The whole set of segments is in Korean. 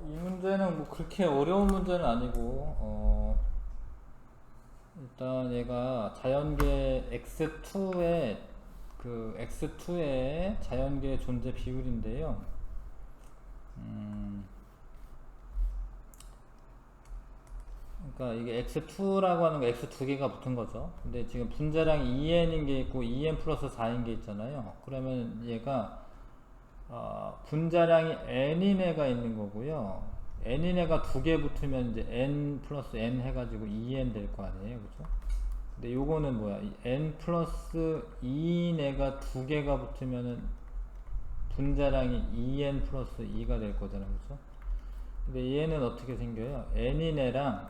이 문제는 뭐 그렇게 어려운 문제는 아니고, 일단 얘가 자연계 X2의 자연계 존재 비율인데요. 음, 그러니까 이게 X2라고 하는 거 X 두 개가 붙은 거죠. 근데 지금 분자량이 2n인 게 있고 2n 플러스 4인 게 있잖아요. 그러면 얘가 분자량이 n인 애가 있는 거고요. n인 애가 두 개 붙으면 이제 n 플러스 n 해가지고 2n 될 거 아니에요, 그죠? 근데 요거는 뭐야? 이 n 플러스 2인 애가 두 개가 붙으면은 분자량이 2n 플러스 2가 될 거잖아요, 그죠? 근데 얘는 어떻게 생겨요? n인 애랑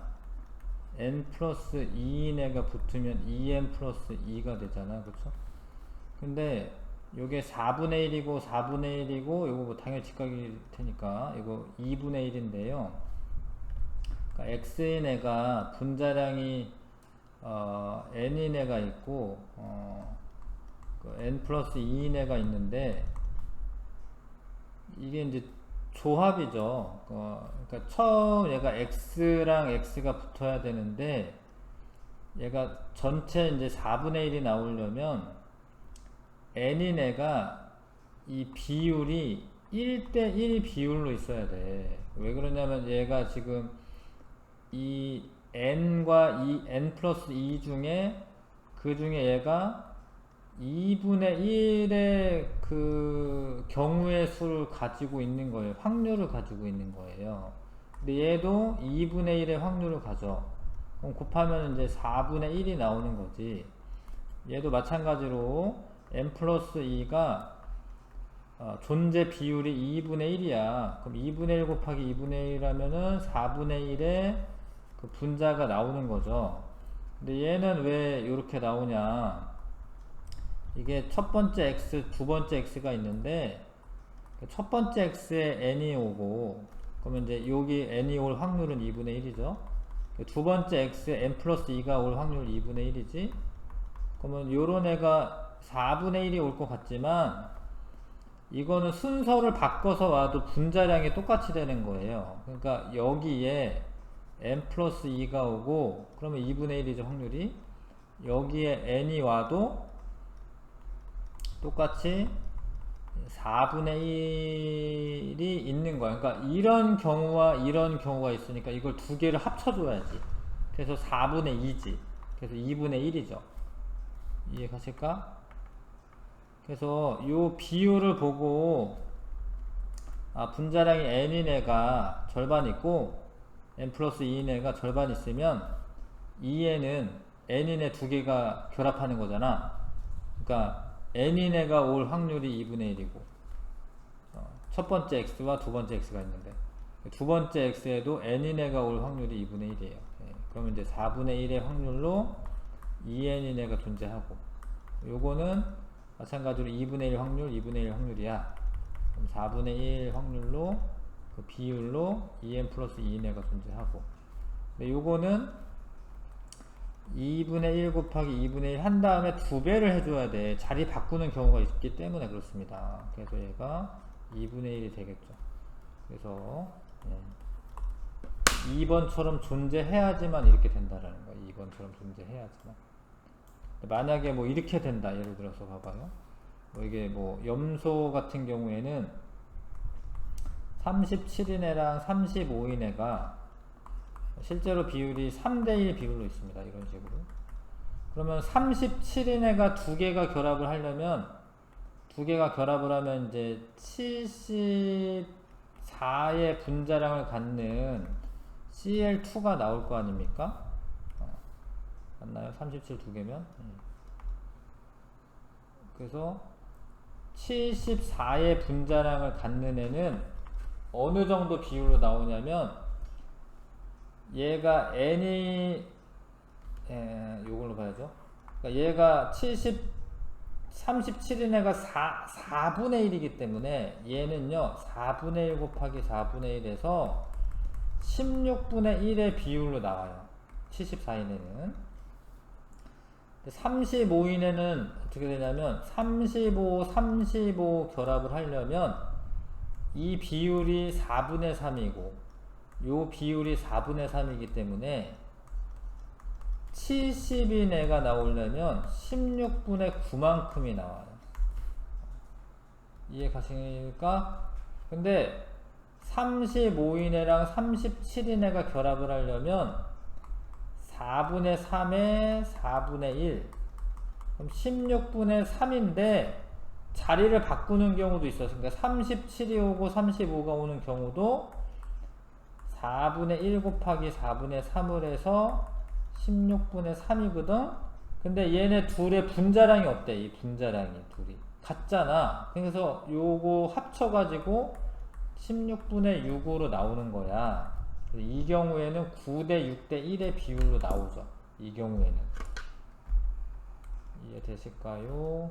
n 플러스 2인 애가 붙으면 2n 플러스 2가 되잖아, 그쵸? 근데 요게 4분의 1이고 4분의 1이고 요거 뭐 당연히 직각일 테니까 이거 2분의 1인데요. 그러니까 x인 애가 분자량이 n인 애가 있고 그 n 플러스 2인 애가 있는데 이게 이제 조합이죠. 그러니까 처음 얘가 x랑 x가 붙어야 되는데 얘가 전체 이제 4분의 1이 나오려면 n인 애가 이 비율이 1대1 비율로 있어야 돼. 왜 그러냐면 얘가 지금 이 n과 이 n 플러스 2 중에 그 중에 얘가 2분의 1의 그 경우의 수를 가지고 있는 거예요. 확률을 가지고 있는 거예요. 근데 얘도 2분의 1의 확률을 가져. 그럼 곱하면 이제 4분의 1이 나오는 거지. 얘도 마찬가지로 n 플러스 2가 존재 비율이 2분의 1이야. 그럼 2분의 1 곱하기 2분의 1 하면은 4분의 1의 그 분자가 나오는 거죠. 근데 얘는 왜 이렇게 나오냐? 이게 첫 번째 x, 두 번째 x가 있는데 첫 번째 x에 n이 오고 그러면 이제 여기 n이 올 확률은 2분의 1이죠. 두 번째 x에 n 플러스 2가 올 확률 2분의 1이지. 그러면 요런 애가 4분의 1이 올 것 같지만 이거는 순서를 바꿔서 와도 분자량이 똑같이 되는 거예요. 그러니까 여기에 n 플러스 2가 오고 그러면 2분의 1이죠 확률이. 여기에 n이 와도 똑같이 4분의 1이 있는 거야. 그러니까 이런 경우와 이런 경우가 있으니까 이걸 두 개를 합쳐줘야지. 그래서 4분의 2지. 그래서 2분의 1이죠. 이해가실까? 그래서 이 비율을 보고 분자량이 n인 애가 절반 있고 n 플러스 2인 애가 절반 있으면 2n은 n인 애 두 개가 결합하는 거잖아. 그러니까 n인 애가 올 확률이 2분의 1이고 첫 번째 x와 두 번째 x가 있는데 두 번째 x에도 n인 애가 올 확률이 2분의 1이에요. 그러면 이제 4분의 1의 확률로 2n인 애가 존재하고 요거는 마찬가지로 2분의 1 확률, 2분의 1 확률이야. 그럼 4분의 1 확률로 그 비율로 2n 플러스 2인 애가 존재하고 근데 요거는 2분의 1 곱하기 2분의 1 한 다음에 두 배를 해줘야 돼. 자리 바꾸는 경우가 있기 때문에 그렇습니다. 그래서 얘가 2분의 1이 되겠죠. 그래서 2번처럼 존재해야지만 이렇게 된다라는 거예요. 2번처럼 존재해야지만. 만약에 뭐 이렇게 된다. 예를 들어서 봐봐요. 뭐 이게 뭐 염소 같은 경우에는 37인 애랑 35인 애가 실제로 비율이 3대1 비율로 있습니다. 이런 식으로. 그러면 37인 애가 두 개가 결합을 하려면 이제 74의 분자량을 갖는 CL2가 나올 거 아닙니까? 맞나요? 37 두 개면? 그래서 74의 분자량을 갖는 애는 어느 정도 비율로 나오냐면 얘가 n이 요걸로 봐야죠. 그러니까 얘가 37인 애가 4분의 1이기 때문에 얘는요 4분의 1 곱하기 4분의 1에서 16분의 1의 비율로 나와요. 74인에는 35인에는 어떻게 되냐면 35 결합을 하려면 이 비율이 4분의 3이고 요 비율이 4분의 3이기 때문에 70인 애가 나오려면 16분의 9만큼이 나와요. 이해 가십니까? 근데 35인 애랑 37인 애가 결합을 하려면 4분의 3에 4분의 1, 그럼 16분의 3인데 자리를 바꾸는 경우도 있어서, 그러니까 37이 오고 35가 오는 경우도 4분의 1 곱하기 4분의 3을 해서 16분의 3이거든? 근데 얘네 둘의 분자량이 어때? 이 분자량이 둘이 같잖아. 그래서 요거 합쳐가지고 16분의 6으로 나오는 거야. 이 경우에는 9대 6대 1의 비율로 나오죠. 이 경우에는. 이해되실까요?